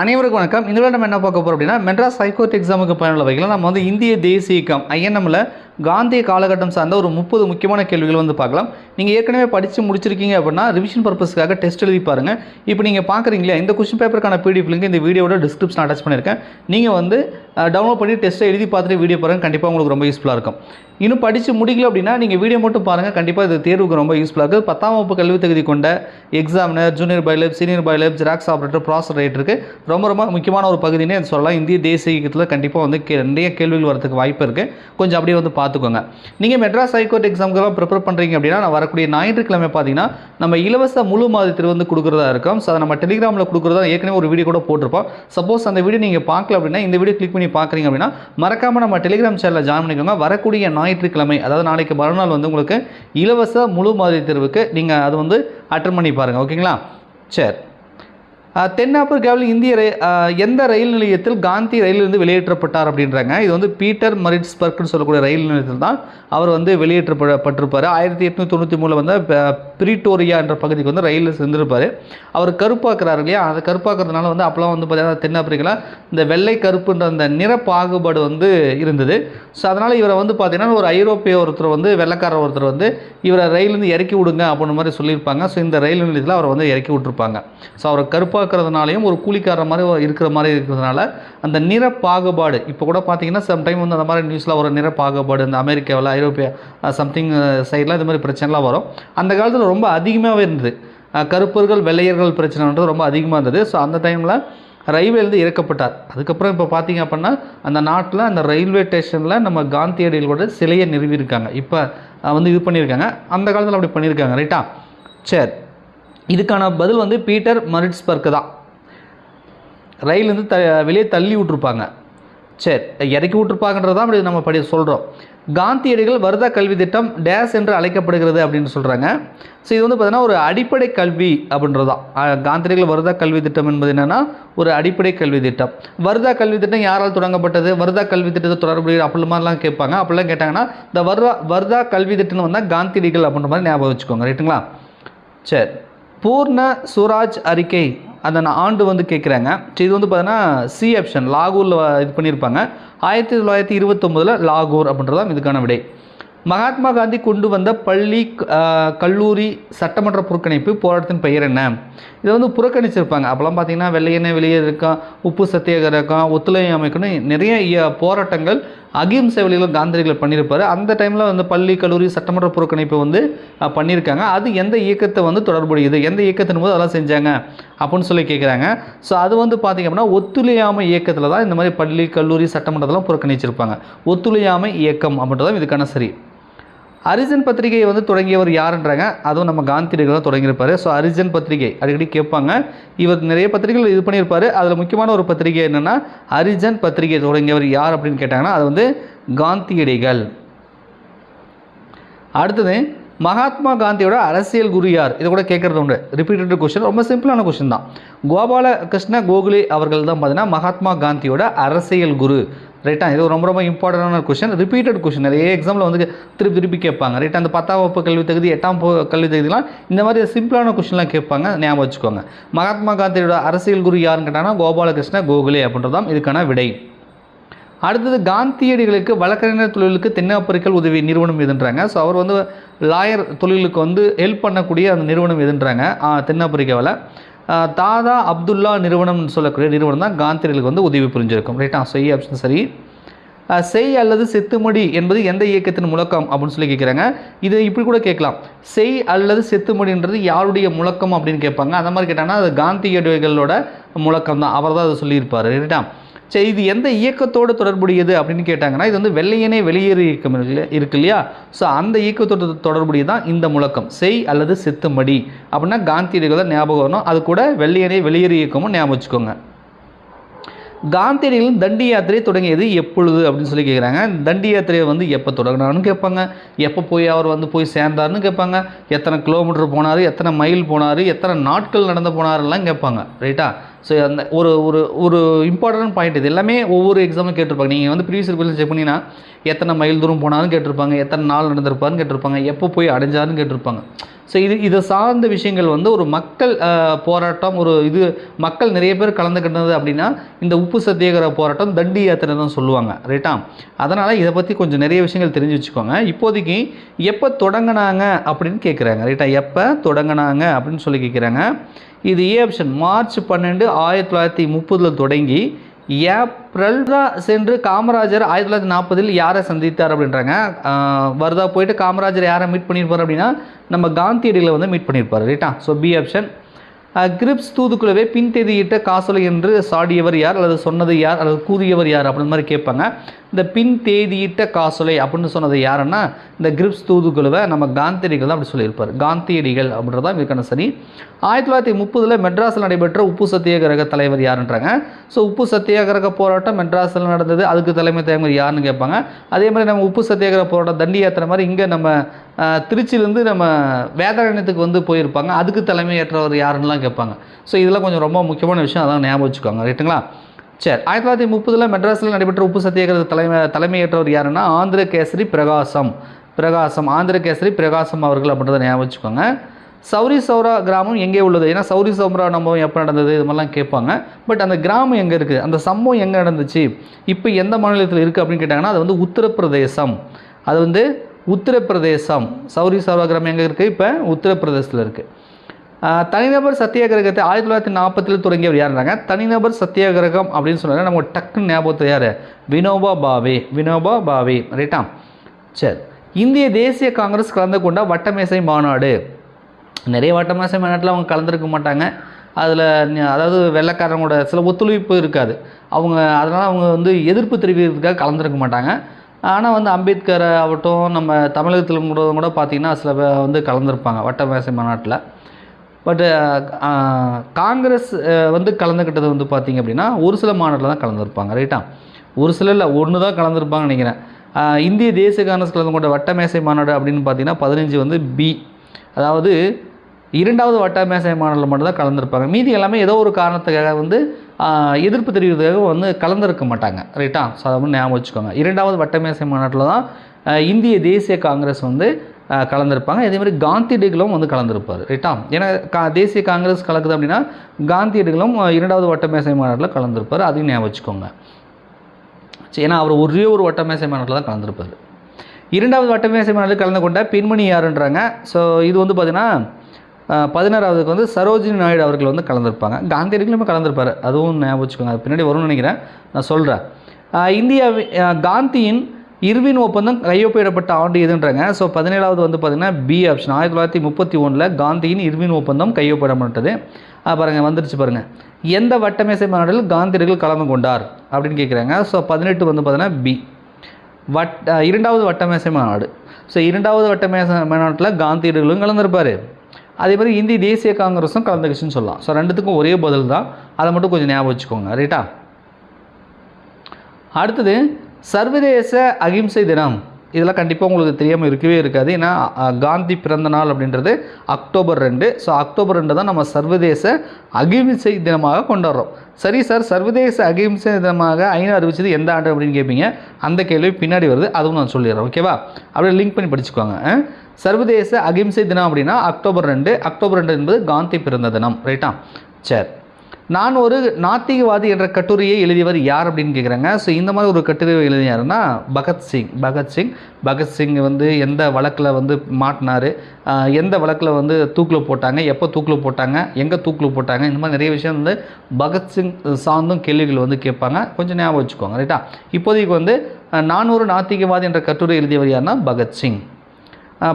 அனைவருக்கும் வணக்கம். இந்த நம்ம என்ன பார்க்க போகிறோம் அப்படின்னா, மெட்ராஸ் ஹைகோர்ட் எக்ஸாமுக்கு பயனுள்ள வகையில் நம்ம வந்து இந்திய தேசிய இயக்கம் ஐஎன்எம்மில் காந்திய காலகட்டம் சார்ந்த ஒரு 30 முக்கியமான கேள்விகள் வந்து பார்க்கலாம். நீங்கள் ஏற்கனவே படித்து முடிச்சிருக்கீங்க அப்படின்னா ரிவிஷன் பர்பஸ்க்காக டெஸ்ட் எழுதி பாருங்கள். இப்போ நீங்கள் பார்க்குறீங்களா, இந்த கொஸ்டின் பேப்பருக்கான பிடிஎஃப் லிங்க் இந்த வீடியோட டிஸ்கிரிப்ஷன் அட்டாச் பண்ணியிருக்கேன். நீங்கள் வந்து டவுன்லோட் பண்ணி டெஸ்ட்டை எழுதி பார்த்துட்டு வீடியோ பாருங்கள். கண்டிப்பாக உங்களுக்கு ரொம்ப யூஸ்ஃபுல்லாக இருக்கும். இன்னும் படித்து முடிக்கல அப்படின்னா நீங்கள் வீடியோ மட்டும் பாருங்கள். கண்டிப்பாக இது தேர்வுக்கு ரொம்ப யூஸ்ஃபுல்லாக இருக்குது. 10ஆம் வகுப்பு கல்வி தகுதி கொண்ட examiner, junior bailiff, senior bailiff, xerox operator, process ரைட்டருக்கு ரொம்ப முக்கியமான ஒரு பகுதினே சொல்லலாம். இந்திய தேசிய இயக்கத்தில் கண்டிப்பாக வந்து நிறைய கேள்விகள் வரதுக்கு வாய்ப்பு இருக்குது. கொஞ்சம் அப்படியே வந்து பார்த்துக்கோங்க. நீங்கள் மெட்ராஸ் ஹைகோர்ட் எக்ஸாமுக்கெல்லாம் ப்ரிப்பேர் பண்ணுறீங்க அப்படின்னா, நான் வரக்கூடிய ஞாயிற்றுக்கிழமை பார்த்தீங்கன்னா நம்ம இலவச முழு மாதிரி வந்து கொடுக்குறதா இருக்கும். ஸோ அதை நம்ம டெலிகிராமில் கொடுக்குறதா ஏற்கனவே ஒரு வீடியோ கூட போட்டிருப்போம். சப்போஸ் அந்த வீடியோ நீங்கள் பார்க்கல அப்படின்னா இந்த வீடியோ கிளிக் பண்ணி பார்க்குறீங்க அப்படின்னா மறக்காமல் நம்ம டெலிகிராம் சேனலில் ஜாயின் பண்ணிக்கோங்க. வரக்கூடிய ஞாயிற்றுக்கிழமை, அதாவது நாளைக்கு மறுநாள் வந்து உங்களுக்கு இலவச முழு மாதிரி தேர்வுக்கு நீங்கள் அது வந்து அட்டெண்ட் பண்ணி பாருங்கள். ஓகேங்களா? சரி. தென்னாப்பிரிக்காவில் எந்த ரயில் நிலையத்தில் காந்தி ரயிலிருந்து வெளியேற்றப்பட்டார் அப்படின்றாங்க. இது வந்து பீட்டர் மரிட்ஸ்பர்க்னு சொல்லக்கூடிய ரயில் நிலையத்தில் தான் அவர் வந்து வெளியேற்றப்பட்டிருப்பார். 1893 வந்து பிரிட்டோரியா என்ற பகுதிக்கு வந்து ரயிலில் சென்றிருப்பார். அவர் கருப்பாக்குறாரு இல்லையா, அந்த கருப்பாக்குறதுனால வந்து அப்போலாம் வந்து பார்த்தீங்கன்னா தென்னாப்பிரிக்காவில் இந்த வெள்ளை கருப்புன்ற அந்த நிற பாகுபாடு வந்து இருந்தது. ஸோ அதனால் இவரை வந்து பார்த்தீங்கன்னா ஒரு ஐரோப்பிய ஒருத்தர் வந்து வெள்ளைக்காரர் ஒருத்தர் வந்து இவரை ரயிலிருந்து இறக்கி விடுங்க அப்படின்ற மாதிரி சொல்லியிருப்பாங்க. ஸோ இந்த ரயில் நிலையத்தில் அவரை வந்து இறக்கி விட்டுருப்பாங்க. ஸோ அவரை கருப்பாக்குறதுனாலையும் ஒரு கூலிக்காரர் மாதிரி இருக்கிறதுனால அந்த நிற பாகுபாடு இப்போ கூட பார்த்தீங்கன்னா சம்டைம் வந்து அந்த மாதிரி நியூஸில் ஒரு நிற பாகுபாடு இந்த அமெரிக்காவில், ஐரோப்பிய சம்திங் சைடில் இந்த மாதிரி பிரச்சனைலாம் வரும். அந்த காலத்தில் ரொம்ப அதிகமாகவே இருந்தது. கருப்பர்கள் வெள்ளையர்கள் பிரச்சனைன்றது ரொம்ப அதிகமாக இருந்தது. ஸோ அந்த டைமில் ரயில்வேலேருந்து இறக்கப்பட்டார். அதுக்கப்புறம் இப்போ பார்த்தீங்க அப்படின்னா அந்த நாட்டில் அந்த ரயில்வே ஸ்டேஷனில் நம்ம காந்தியடிகளோட சிலையை நிறுவியிருக்காங்க. இப்போ வந்து இது பண்ணியிருக்காங்க. அந்த காலத்தில் அப்படி பண்ணியிருக்காங்க. ரைட்டா? சரி. இதுக்கான பதில் வந்து பீட்டர் மரிட்ஸ்பர்க் தான். ரயிலேருந்து வெளியே தள்ளி விட்ருப்பாங்க. சரி, இறக்கி விட்ருப்பாங்கன்றது தான் அப்படி நம்ம சொல்கிறோம். காந்தியடிகள் வருடா கல்வி திட்டம் டேஸ் என்று அழைக்கப்படுகிறது அப்படின்னு சொல்கிறாங்க. ஸோ இது வந்து பார்த்தீங்கன்னா ஒரு அடிப்படை கல்வி அப்படின்றது தான். காந்தியடிகள் வருடா கல்வி திட்டம் என்பது என்னென்னா ஒரு அடிப்படை கல்வி திட்டம். வருடா கல்வி திட்டம் யாரால் தொடங்கப்பட்டது, வருடா கல்வி திட்டத்தை தொடர்புடைய அப்படி மாதிரிலாம் கேட்பாங்க. அப்படிலாம் கேட்டாங்கன்னா இந்த வருடா கல்வி திட்டம்னு வந்தால் காந்தியடிகள் அப்படின்ற மாதிரி ஞாபகம் வச்சுக்கோங்க. ரைட்டுங்களா? சரி. பூர்ண சுராஜ் அறிக்கை அந்த ஆண்டு வந்து கேட்குறாங்க. இது வந்து பார்த்தீங்கன்னா சி ஆப்ஷன் லாகூரில் இது பண்ணியிருப்பாங்க. 1929 லாகூர் அப்படின்றதான் இதுக்கான விடை. மகாத்மா காந்தி கொண்டு வந்த பள்ளி கல்லூரி சட்டமன்ற புறக்கணிப்பு போராட்டத்தின் பெயர் என்ன? இதை வந்து புறக்கணிச்சிருப்பாங்க. அப்போலாம் பார்த்தீங்கன்னா வெள்ளையனே வெளியே இருக்கான், உப்பு சத்தியாகிரகம் இருக்கான், ஒத்துழைப்பு அமைக்கணும், நிறைய போராட்டங்கள் அகிம்சை வழியில் காந்தியடிகள் பண்ணியிருப்பார். அந்த டைமில் வந்து பள்ளி கல்லூரி சட்டமன்ற புறக்கணிப்பு வந்து பண்ணியிருக்காங்க. அது எந்த இயக்கத்தை வந்து தொடர்புடையது, எந்த இயக்கத்தின் போது அதெல்லாம் செஞ்சாங்க அப்படின்னு சொல்லி கேட்குறாங்க. ஸோ அது வந்து பார்த்திங்க அப்படின்னா ஒத்துழையாமை இயக்கத்தில் தான் இந்த மாதிரி பள்ளி கல்லூரி சட்டமன்றத்தெல்லாம் புறக்கணிச்சிருப்பாங்க. ஒத்துழையாமை இயக்கம் அப்படின்றதான் இதுக்கான சரி. ஹரிஜன் பத்திரிகையை வந்து தொடங்கியவர் யாருன்றாங்க. அதுவும் நம்ம காந்தியடிகள் தான் தொடங்கியிருப்பார். ஸோ ஹரிஜன் பத்திரிகை அடிக்கடி கேட்பாங்க. இவர் நிறைய பத்திரிகைகள் இது பண்ணியிருப்பார். அதில் முக்கியமான ஒரு பத்திரிகை என்னென்னா ஹரிஜன் பத்திரிகை தொடங்கியவர் யார் அப்படின்னு கேட்டாங்கன்னா அது வந்து காந்தியடிகள். அடுத்தது மகாத்மா காந்தியோட அரசியல் குரு யார்? இதை கூட கேட்குறது உண்டு. ரிப்பீட்டட் கொஸ்டின், ரொம்ப சிம்பிளான கொஸ்டின் தான். கோபாலகிருஷ்ண கோகலே அவர்கள் தான் பார்த்தீங்கன்னா மகாத்மா காந்தியோட அரசியல் குரு. ரைட்டா? இது ரொம்ப இம்பார்ட்டண்டான கொஸ்டின், ரிப்பீட்டட் கொஸ்டின். நிறைய எக்ஸாமில் வந்து திருப்பி கேட்பாங்க. ரைட்டா? அந்த 10ஆம் வகுப்பு கல்வி தகுதி, 8ஆம் கல்வி தகுதிலாம் இந்த மாதிரி சிம்பிளான கொஸ்டின்லாம் கேட்பாங்க. ஞாபகம் வச்சுக்கோங்க. மகாத்மா காந்தியோட அரசியல் குரு யாருன்னு கேட்டாங்கன்னா கோபாலகிருஷ்ண கோகலே அப்படின்றதான் இதுக்கான விடை. அடுத்தது காந்தியடிகளுக்கு வழக்கறிஞர் தொழிலுக்கு தென்னாப்பிரிக்காவில் உதவி நிறுவனம் எதுன்றாங்க. ஸோ அவர் வந்து லாயர் தொழிலுக்கு வந்து ஹெல்ப் பண்ணக்கூடிய அந்த நிறுவனம் எதுன்றாங்க தென்னாப்பிரிக்காவில். தாதா அப்துல்லா நிறுவனம்னு சொல்லக்கூடிய நிறுவனம் தான் காந்தியடிகளுக்கு வந்து உதவி புரிஞ்சிருக்கும். ரைட்டா? ஸோ ஆப்ஷன் சரி. செய் அல்லது செத்துமடி என்பது எந்த இயக்கத்தின் முழக்கம் அப்படின்னு சொல்லி கேட்குறாங்க. இது இப்படி கூட கேட்கலாம். செய் அல்லது செத்துமடின்றது யாருடைய முழக்கம் அப்படின்னு கேட்பாங்க. அந்த மாதிரி கேட்டாங்கன்னா அது காந்தியடிகளோட முழக்கம் தான். அவர் தான் அதை சொல்லியிருப்பார். ரைட்டா? சரி, இது எந்த இயக்கத்தோடு தொடர்புடையது அப்படின்னு கேட்டாங்கன்னா இது வந்து வெள்ளையனே வெளியேறு இயக்கம் இருக்கு இல்லையா? ஸோ அந்த இயக்கத்தோடு தொடர்புடையது தான் இந்த முழக்கம், செய் அல்லது செத்துமடி அப்படின்னா காந்தியடிகள் தான் ஞாபகம் வரணும். அது கூட வெள்ளையனே வெளியேறு இயக்கமும் ஞாபகம் வச்சுக்கோங்க. காந்தியடிகளின் தண்டி யாத்திரை தொடங்கியது எப்பொழுது அப்படின்னு சொல்லி கேட்குறாங்க. தண்டி யாத்திரையை வந்து எப்போ தொடங்கினார்னு கேட்பாங்க, எப்போ போய் அவர் வந்து போய் சேர்ந்தார்னு கேட்பாங்க, எத்தனை கிலோமீட்டர் போனார், எத்தனை மைல் போனார், எத்தனை நாட்கள் நடந்து போனார்லாம் கேட்பாங்க. ரைட்டா? ஸோ அந்த ஒரு ஒரு ஒரு இம்பார்ட்டன்ட் பாயிண்ட். இது எல்லாமே ஒவ்வொரு எக்ஸாமும் கேட்டிருப்பாங்க. நீங்கள் வந்து ப்ரீவியஸ் ரிப்போர்ட் செக் பண்ணிங்கன்னா எத்தனை மைல் தூரம் போனாலும் கேட்டிருப்பாங்க, எத்தனை நாள் நடந்திருப்பாருன்னு கேட்டிருப்பாங்க, எப்போ போய் அடைஞ்சாருன்னு கேட்டிருப்பாங்க. ஸோ இது சார்ந்த விஷயங்கள் வந்து ஒரு மக்கள் போராட்டம், ஒரு இது மக்கள் நிறைய பேர் கலந்துக்கிட்டது அப்படின்னா இந்த உப்பு சத்தியாகிரக போராட்டம் தண்டி யாத்திரை தான் சொல்லுவாங்க, ரைட்டா? அதனால் இதை பற்றி கொஞ்சம் நிறைய விஷயங்கள் தெரிஞ்சு வச்சுக்கோங்க. இப்போதைக்கு எப்போ தொடங்கினாங்க அப்படின்னு கேட்குறாங்க, ரைட்டா? எப்போ தொடங்கினாங்க அப்படின்னு சொல்லி கேட்குறாங்க. இது ஏ ஆப்ஷன், மார்ச் 12, 1930 தொடங்கி ஏப்ரல் சென்று காமராஜர் 1940 யாரை சந்தித்தார் அப்படின்றாங்க. வருதா போயிட்டு காமராஜர் யாரை மீட் பண்ணியிருப்பார் அப்படின்னா நம்ம காந்தியடிகளை வந்து மீட் பண்ணியிருப்பார், ரைட்டா? So B option. கிரிப்ஸ் தூதுக்குழுவை பின்தேதியிட்ட காசோலை என்று சாடியவர் யார், அல்லது சொன்னது யார், அல்லது கூறியவர் யார் அப்படின்ற மாதிரி கேட்பாங்க. இந்த பின்தேதியிட்ட காசோலை அப்படின்னு சொன்னது யாருன்னா இந்த கிரிப்ஸ் தூதுக்குழுவை நம்ம காந்தியடிகள் தான் அப்படி சொல்லியிருப்பார். காந்தியடிகள் அப்படின்றதா இதுக்கான சரி. 1930 மெட்ராஸில் நடைபெற்ற உப்பு சத்தியாகிரக தலைவர் யாருன்றாங்க. ஸோ உப்பு சத்தியாகிரக போராட்டம் மெட்ராஸில் நடந்தது, அதுக்கு தலைமை தாங்கியவர் யாருன்னு கேட்பாங்க. அதே மாதிரி நம்ம உப்பு சத்தியாகிரக போராட்டம் தண்டி யாத்திரை மாதிரி இங்கே நம்ம திருச்சியிலேருந்து நம்ம வேதாரண்யத்துக்கு வந்து போயிருப்பாங்க, அதுக்கு தலைமையேற்றவர் யாருன்னெலாம் கேட்பாங்க. ஸோ இதெல்லாம் கொஞ்சம் ரொம்ப முக்கியமான விஷயம், அதான் ஞாபகம் வச்சுக்கோங்க, ரைட்டுங்களா? சரி, 1930 மெட்ராஸில் நடைபெற்ற உப்பு சத்தியாகிரக தலைமையேற்றவர் யாருன்னா ஆந்திர கேசரி பிரகாசம் ஆந்திர கேசரி பிரகாசம் அவர்கள் அப்படின்றத ஞாபகம் வச்சுக்கோங்க. சௌரி சௌரா கிராமம் எங்கே உள்ளது? ஏன்னா சௌரி சௌரா சம்பவம் எப்போ நடந்தது இது மாதிரிலாம் கேட்பாங்க. பட் அந்த கிராமம் எங்கே இருக்குது, அந்த சம்பவம் எங்கே நடந்துச்சு, இப்போ எந்த மாநிலத்தில் இருக்குது அப்படின்னு கேட்டாங்கன்னா அது வந்து உத்தரப்பிரதேசம். சௌரி சௌரா கிராமம் எங்கே இருக்குது? இப்போ உத்தரப்பிரதேசத்தில் இருக்குது. தனிநபர் சத்தியாகிரகத்தை 1940 தொடங்கியவர் யாருன்றாங்க. தனிநபர் சத்தியாகிரகம் அப்படின்னு சொன்னாங்க நம்ம டக்குன்னு ஞாபகத்தில் யார்? வினோபா பாவே, ரைட்டா? சரி, இந்திய தேசிய காங்கிரஸ் கலந்து கொண்ட வட்டமேசை மாநாடு. நிறைய வட்டமேசை மாநாட்டில் அவங்க கலந்துருக்க மாட்டாங்க. அதில் அதாவது வெள்ளைக்காரங்களோட சில ஒத்துழைப்பு இருக்காது, அதனால் அவங்க வந்து எதிர்ப்பு தெரிவிக்கிறதுக்காக கலந்துருக்க மாட்டாங்க. ஆனால் வந்து அம்பேத்கர் ஆகட்டும், நம்ம தமிழகத்தில் கூட பார்த்திங்கன்னா சில பேர் வந்து கலந்துருப்பாங்க வட்டமேசை மாநாட்டில். பட்டு காங்கிரஸ் வந்து கலந்துக்கிட்டது வந்து பார்த்திங்க அப்படின்னா ஒரு சில மாநாட்டில் தான் கலந்துருப்பாங்க, ரைட்டா? ஒரு சில இல்லை, ஒன்று தான் கலந்துருப்பாங்கன்னு நினைக்கிறேன். இந்திய தேசிய காங்கிரஸ் கலந்து கொண்ட வட்டமேசை மாநாடு அப்படின்னு பார்த்தீங்கன்னா 15 வந்து பி, அதாவது 2வது வட்டமேசை மாநாட்டில் மட்டும்தான் கலந்துருப்பாங்க. மீதி எல்லாமே ஏதோ ஒரு காரணத்துக்காக வந்து எதிர்ப்பு தெரிவிக்கிறதுக்காக வந்து கலந்துருக்க மாட்டாங்க, ரைட்டா? ஸோ அதை வந்து ஞாபகம் வச்சுக்கோங்க. 2வது வட்டமேசை மாநாட்டில் தான் இந்திய தேசிய காங்கிரஸ் வந்து கலந்துருப்பாங்க. இதேமாதிரி காந்தியடிகளும் வந்து கலந்துருப்பார், ரைட்டா? ஏன்னா தேசிய காங்கிரஸ் கலக்குது அப்படின்னா காந்தியடிகளும் 2வது வட்டமேசை மாநாட்டில் கலந்துருப்பார், அதையும் ஞாபகம் வச்சுக்கோங்க. ஏன்னா அவர் ஒரே ஒரு வட்டமேசை மாநாட்டில் தான் கலந்துருப்பார். 2வது வட்டமேசை மாநாட்டில் கலந்து கொண்ட பெண்மணி யாருன்றாங்க. ஸோ இது வந்து பார்த்திங்கன்னா 16வதுக்கு வந்து சரோஜினி நாயுடு அவர்கள் வந்து கலந்துருப்பாங்க. காந்தியடிகளுமே கலந்துருப்பார், அதுவும் ஞாபகம் வச்சுக்கோங்க. அது பின்னாடி வரும்னு நினைக்கிறேன், நான் சொல்கிறேன். காந்தியின் இர்வின் ஒப்பந்தம் கையொப்பமிடப்பட்ட ஆண்டு எதுன்றாங்க. ஸோ 17வது வந்து பார்த்திங்கன்னா பி ஆப்ஷன். 1931 காந்தியின் இர்வின் ஒப்பந்தம் கையொப்பமிடப்பட்டது. பாருங்கள், வந்துருச்சு பாருங்கள். எந்த வட்டமேசை மாநாட்டில் காந்தியடிகள் கலந்து கொண்டார் அப்படின்னு கேட்குறாங்க. ஸோ 18 வந்து பார்த்திங்கன்னா பி, 2வது வட்டமேசை மாநாடு. ஸோ 2வது வட்டமேசை மாநாட்டில் காந்தியடிகளும் கலந்துருப்பார், அதே மாதிரி இந்திய தேசிய காங்கிரஸும் கலந்துக்குச்சுன்னு சொல்லலாம். ஸோ ரெண்டுத்துக்கும் ஒரே பதில் தான், அதை மட்டும் கொஞ்சம் ஞாபகம் வச்சுக்கோங்க, ரைட்டா? அடுத்தது சர்வதேச அகிம்சை தினம். இதெல்லாம் கண்டிப்பாக உங்களுக்கு தெரியாமல் இருக்கவே இருக்காது. ஏன்னா காந்தி பிறந்த நாள் அப்படின்றது அக்டோபர் 2. ஸோ அக்டோபர் 2 தான் நம்ம சர்வதேச அகிம்சை தினமாக கொண்டாடுறோம். சரி சார், சர்வதேச அகிம்சை தினமாக ஐநா அறிவிச்சது எந்த ஆண்டு அப்படின்னு கேட்பீங்க. அந்த கேள்வி பின்னாடி வருது, அதுவும் நான் சொல்லிடுறேன், ஓகேவா? அப்படியே லிங்க் பண்ணி படிச்சுக்கோங்க. சர்வதேச அகிம்சை தினம் அப்படின்னா அக்டோபர் 2 என்பது காந்தி பிறந்த தினம், ரைட்டா? சரி, நான் ஒரு நாத்திகவாதி என்ற கட்டுரையை எழுதியவர் யார் அப்படின்னு கேட்குறாங்க. ஸோ இந்த மாதிரி ஒரு கட்டுரை எழுதியாருன்னா பகத்சிங் வந்து எந்த வழக்கில் வந்து மாட்டினார், எந்த வழக்கில் வந்து தூக்கில் போட்டாங்க, எப்போ தூக்கில் போட்டாங்க, எங்கே தூக்கில் போட்டாங்க, இந்த மாதிரி நிறைய விஷயம் வந்து பகத்சிங் சார்ந்தும் கேள்விகள் வந்து கேட்பாங்க, கொஞ்சம் ஞாபகம் வச்சுக்கோங்க, ரைட்டா? இப்போதைக்கு வந்து நான் ஒரு நாத்திகவாதி என்ற கட்டுரை எழுதியவர் யாருன்னா பகத்சிங்.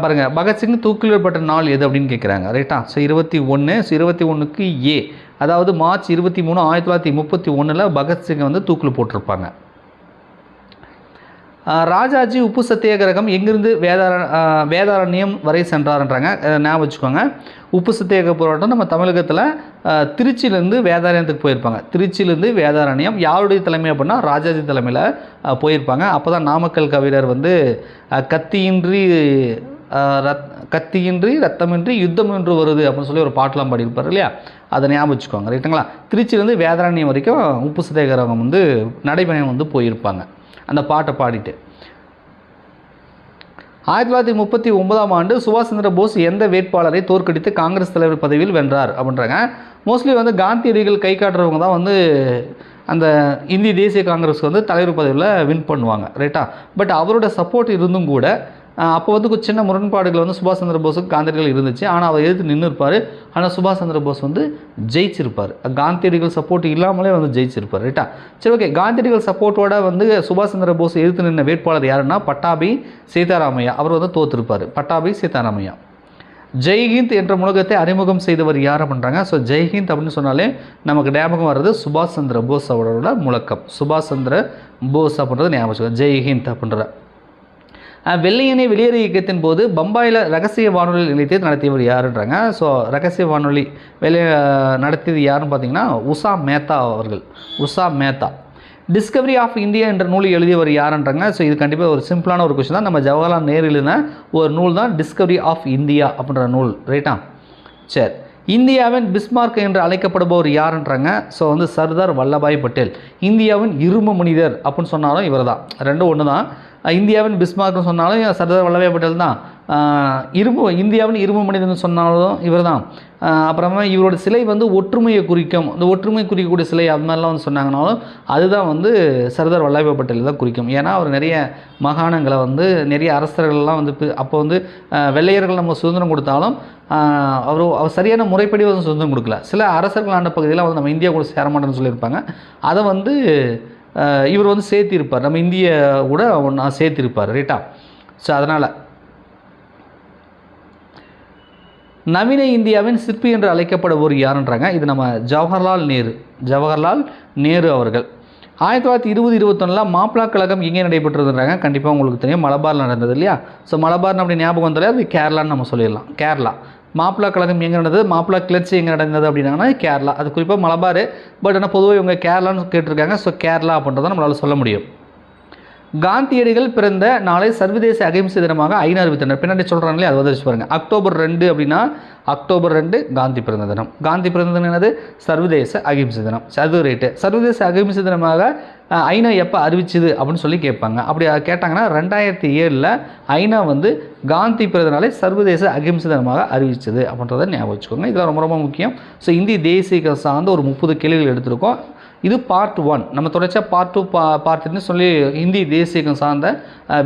பாருங்கள், பகத்சிங் தூக்கிலிடப்பட்ட நாள் எது அப்படின்னு கேட்குறாங்க, ரைட்டா? ஸோ 21. ஸோ 21க்கு ஏ, அதாவது மார்ச் 23, 1931 பகத்சிங்கை வந்து தூக்கில் போட்டிருப்பாங்க. ராஜாஜி உப்பு சத்தியாகிரகம் எங்கிருந்து வேதாரண்யம் வரை சென்றார்ன்றாங்க, ஞாபகம் வச்சுக்கோங்க. உப்பு சத்தியாகிரக போராட்டம் நம்ம தமிழகத்தில் திருச்சியிலேருந்து வேதாரண்யத்துக்கு போயிருப்பாங்க. திருச்சியிலேருந்து வேதாரண்யம் யாருடைய தலைமை அப்படின்னா ராஜாஜி தலைமையில் போயிருப்பாங்க. அப்போ தான் நாமக்கல் கவிஞர் வந்து கத்தியின்றி ரத்தமின்றி யுத்தம் என்று வருது அப்படின்னு சொல்லி ஒரு பாட்டெலாம் பாடியிருப்பார் இல்லையா? அதை ஞாபகம் வச்சுக்கோங்க, ரைட்டுங்களா? திருச்சியிலேருந்து வேதாரண்யம் வரைக்கும் உப்பு சத்தியாகிரகம் வந்து நடைபயணம் வந்து போயிருப்பாங்க அந்த பாட்டை பாடிட்டு. 1939ஆம் ஆண்டு சுபாஷ் சந்திர போஸ் எந்த வேட்பாளரை தோற்கடித்து காங்கிரஸ் தலைவர் பதவியில் வென்றார் அப்படின்றாங்க. மோஸ்ட்லி வந்து காந்தியடிகள் கை காட்டுறவங்க தான் வந்து அந்த இந்திய தேசிய காங்கிரஸ்க்கு வந்து தலைவர் பதவியில் வின் பண்ணுவாங்க, ரைட்டா. பட் அவரோட சப்போர்ட் இருந்தும் கூட அப்போ வந்து சின்ன முரண்பாடுகள் வந்து சுபாஷ் சந்திர போஸுக்கு காந்தியடிகள் இருந்துச்சு. ஆனால் அவர் எதிர்த்து நின்று இருப்பார். ஆனால் சுபாஷ் சந்திர போஸ் வந்து ஜெயிச்சிருப்பார். காந்தியடிகள் சப்போர்ட் இல்லாமலே வந்து ஜெயிச்சிருப்பார், ரைட்டா. சரி, ஓகே. காந்தியடிகள் சப்போர்ட்டோட வந்து சுபாஷ் சந்திர போஸ் எதிர்த்து நின்ற வேட்பாளர் யாருன்னா பட்டாபி சீதாராமையா. அவர் வந்து தோற்றிருப்பார், பட்டாபி சீதாராமையா. ஜெய்ஹிந்த் என்ற முழக்கத்தை அறிமுகம் செய்தவர் யார் அப்படின்றாங்க. ஸோ ஜெய்ஹிந்த் அப்படின்னு சொன்னாலே நமக்கு ஞாபகம் வர்றது சுபாஷ் சந்திர போஸ் அவரோட முழக்கம். சுபாஷ் சந்திர போஸ் அப்படின்றது ஞாபகம், ஜெய்ஹிந்த் அப்படின்ற. வெள்ளையனே வெளியேறு இயக்கத்தின் போது பம்பாயில் ரகசிய வானொலி நிலையத்தை நடத்தியவர் யாருன்றாங்க. ஸோ ரகசிய வானொலி நடத்தியது யாருன்னு பார்த்தீங்கன்னா உஷா மேத்தா அவர்கள். Usha Mehta. Discovery of India என்ற நூலை எழுதியவர் யாருன்றாங்க. ஸோ இது கண்டிப்பாக ஒரு சிம்பிளான ஒரு கொஸ்டின் தான். நம்ம ஜவஹர்லால் நேரு எழுதின ஒரு நூல் தான் டிஸ்கவரி ஆஃப் இந்தியா அப்படின்ற நூல், ரைட்டா. சரி, இந்தியாவின் பிஸ்மார்க் என்று அழைக்கப்படுபவர் யாருன்றாங்க. ஸோ வந்து சர்தார் வல்லபாய் பட்டேல். இந்தியாவின் இரும்பு மனிதர் அப்படின்னு சொன்னாலும் இவர் தான், ரெண்டும் ஒன்று தான். இந்தியாவின் பிஸ்மார்க்னு சொன்னாலும் சர்தார் வல்லபாய் பட்டேல் தான். இந்தியாவின் இரும்பு மனிதன் சொன்னாலும் இவர் தான். அப்புறமா இவரோட சிலை வந்து ஒற்றுமையை குறிக்கும், இந்த ஒற்றுமை குறிக்கக்கூடிய சிலை அது மாதிரிலாம் வந்து சொன்னாங்கனாலும் அதுதான் வந்து சர்தார் வல்லபாய் பட்டேல் தான் குறிக்கும். ஏன்னா அவர் நிறைய மாகாணங்களை வந்து நிறைய அரசர்கள்லாம் வந்து அப்போ வந்து வெள்ளையர்கள் நம்ம சுதந்திரம் கொடுத்தாலும் அவர் சரியான முறைப்படி வந்து சுதந்திரம் கொடுக்கல. சில அரசர்கள் ஆண்ட பகுதியெல்லாம் வந்து நம்ம இந்தியா கூட சேர மாட்டேன்னு சொல்லியிருப்பாங்க. அதை வந்து இவர் வந்து சேர்த்திருப்பார், நம்ம இந்திய கூட ஒன்றா சேர்த்திருப்பார், ரைட்டா. ஸோ அதனால் நவீன இந்தியாவின் சிற்பி என்று அழைக்கப்படுவோர் யாருன்றாங்க. இது நம்ம ஜவஹர்லால் நேரு அவர்கள். 1920-21 மாப்ளா கழகம் எங்கே நடைபெற்றதுன்றாங்க. கண்டிப்பாக உங்களுக்கு தெரியும், மலபாரில் நடந்தது இல்லையா. ஸோ மலபார்னு அப்படி ஞாபகம் வந்தாலே அது கேரளான்னு நம்ம சொல்லிடலாம். கேரளா. மாப்ளா கழகம் எங்கே நடந்தது, மாப்ளா கிளர்ச்சி எங்கே நடந்தது அப்படின்னாங்கன்னா கேரளா. அது குறிப்பாக மலபார். பட் ஆனால் பொதுவாக இவங்க கேரளான்னு கேட்டிருக்காங்க. ஸோ கேரளா அப்படின்றத நம்மளால் சொல்ல முடியும். காந்தியடிகள் பிறந்த நாளை சர்வதேச அகிம்சை தினமாக ஐநா அறிவித்தனர். பின்னாடி சொல்கிறாங்களே அது வந்து பாருங்க. அக்டோபர் 2 அப்படின்னா அக்டோபர் 2 காந்தி பிறந்த தினம். காந்தி பிறந்த தினம் என்னது, சர்வதேச அகிம்சை தினம். அது ரைட்டு. சர்வதேச அகிம்சை தினமாக ஐநா எப்போ அறிவிச்சுது அப்படின்னு சொல்லி கேட்பாங்க. அப்படி கேட்டாங்கன்னா 2007 ஐநா வந்து காந்தி பிறந்த நாளை சர்வதேச அகிம்சை தினமாக அறிவிச்சது அப்படின்றத ஞாபகம் வச்சுக்கோங்க. இதெல்லாம் ரொம்ப ரொம்ப முக்கியம். ஸோ இந்திய தேசிய சார்ந்த ஒரு 30 கேள்விகள் எடுத்திருக்கோம். இது பார்ட் 1. நம்ம தொடர்ச்சியாக பார்ட் 2 பார்ட் 3 சொல்லி ஹிந்தி தேசியம் சார்ந்த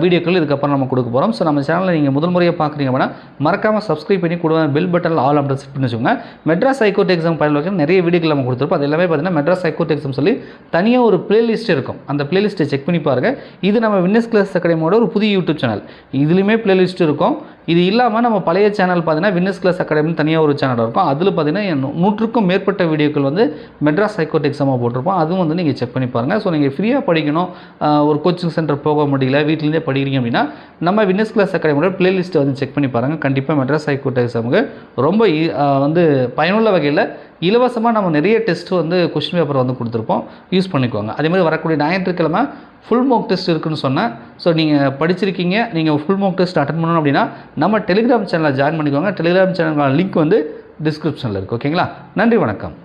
வீடியோக்கள் இதுக்கப்புறம் நம்ம கொடுக்க போகிறோம். ஸோ நம்ம சேனலில் நீங்கள் முதல் முறையாக பார்க்குறீங்க அப்படின்னா மறக்காமல் சப்ஸ்கிரைப் பண்ணி கூட பெல் பட்டன் ஆல் அப்படி செட் பண்ணி வச்சுக்கோங்க. மெட்ராஸ் ஹைகோர்ட் எக்ஸாம் பயன் வைக்க நிறைய வீடியோக்கள் நம்ம கொடுத்துருப்போம். அது எல்லாமே பார்த்தீங்கன்னா மெட்ராஸ் ஹைகோர்ட் எக்ஸாம் சொல்லி தனியாக ஒரு பிளேலிஸ்ட் இருக்கும். அந்த பிளேலிஸ்ட்டை செக் பண்ணி பாருங்கள். இது நம்ம வின்னர்ஸ் கிளாஸ் அகாடமியோட ஒரு புதிய யூடியூப் சேனல். இதுலேயுமே பிளேலிஸ்ட் இருக்கும். இது இல்லாமல் நம்ம பழைய சேனல் பார்த்தீங்கன்னா வின்னர்ஸ் கிளாஸ் அகாடமின்னு தனியாக ஒரு சேனல் இருக்கும். அதில் பார்த்தீங்கன்னா 100க்கும் மேற்பட்ட வீடியோக்கள் வந்து மெட்ராஸ் ஹைகோர்ட் எக்ஸாமாக போட்டிருப்போம். அதுவும் வந்து நீங்கள் செக் பண்ணி பாருங்கள். ஸோ நீங்கள் ஃப்ரீயாக படிக்கணும், ஒரு கோச்சிங் சென்டர் போக முடியல, வீட்டிலேருந்தே படிக்கிறீங்க அப்படின்னா நம்ம வின்னர்ஸ் கிளாஸ் அகாடமியோட பிளேலிஸ்ட்டை வந்து செக் பண்ணி பாருங்கள். கண்டிப்பாக மெட்ராஸ் ஹைகோர்ட் எக்ஸாமுக்கு ரொம்ப வந்து பயனுள்ள வகையில் இலவசமாக நம்ம நிறைய டெஸ்ட் வந்து கொஸ்டின் பேப்பர் வந்து கொடுத்துருப்போம். யூஸ் பண்ணிக்கோங்க. அதேமாதிரி வரக்கூடிய ஞாயிற்றுக்கிழமை ஃபுல் மார்க் டெஸ்ட் இருக்குன்னு சொன்னேன். ஸோ நீங்கள் படிச்சிருக்கீங்க, நீங்கள் ஃபுல் மார்க் டெஸ்ட் அட்டன் பண்ணணும் அப்படின்னா நம்ம டெலிகிராம் சேனலில் ஜாயின் பண்ணிக்கோங்க. டெலிகிராம் சேனலுக்கான லிங்க் வந்து டிஸ்கிரிப்ஷனில் இருக்குது. ஓகேங்களா. நன்றி, வணக்கம்.